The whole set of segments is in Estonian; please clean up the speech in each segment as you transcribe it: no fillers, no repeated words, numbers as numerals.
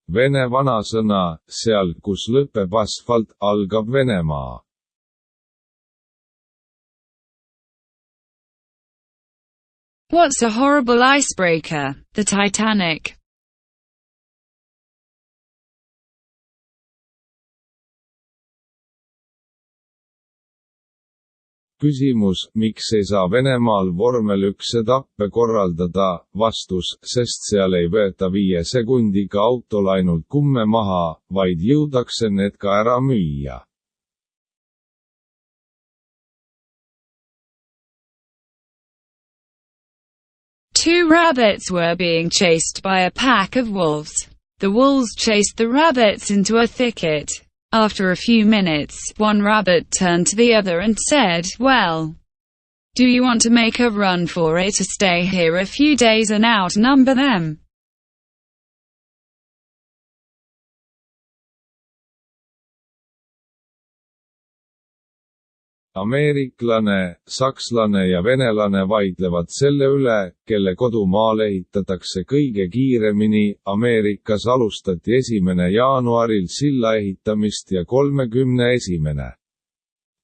Vene vanasõna, seal, kus lõpeb asfalt, algab Venemaa. What's a horrible icebreaker? The Titanic. Küsimus, miks ei saa Venemaal vormel 1 etappe korraldada? Vastus, sest seal ei võeta 5 sekundiga autol ainult kumme maha, vaid jõudakse need ka ära müüa. Two rabbits were being chased by a pack of wolves. The wolves chased the rabbits into a thicket. After a few minutes, one rabbit turned to the other and said, "Well, do you want to make a run for it or stay here a few days and outnumber them?" Ameeriklane, sakslane ja venelane vaidlevad selle üle, kelle kodumaal ehitatakse kõige kiiremini. Ameerikas alustati 1. jaanuaril silla ehitamist ja 31.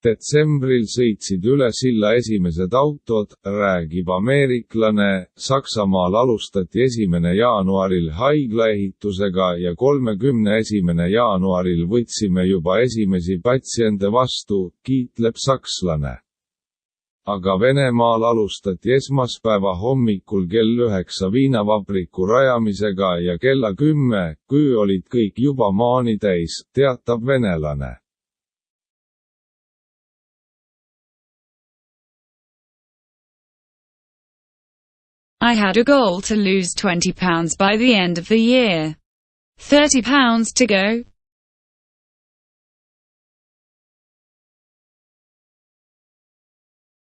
detsembril sõitsid üle silla esimesed autod, räägib ameeriklane. Saksamaal alustati 1. jaanuaril haiglaehitusega ja 31. jaanuaril võtsime juba esimesi patsiente vastu, kiitleb sakslane. Aga Venemaal alustati esmaspäeva hommikul kell 9 viinavabriku rajamisega ja kella 10, kui olid kõik juba maani täis, teatab venelane. I had a goal to lose 20 pounds by the end of the year. 30 pounds to go.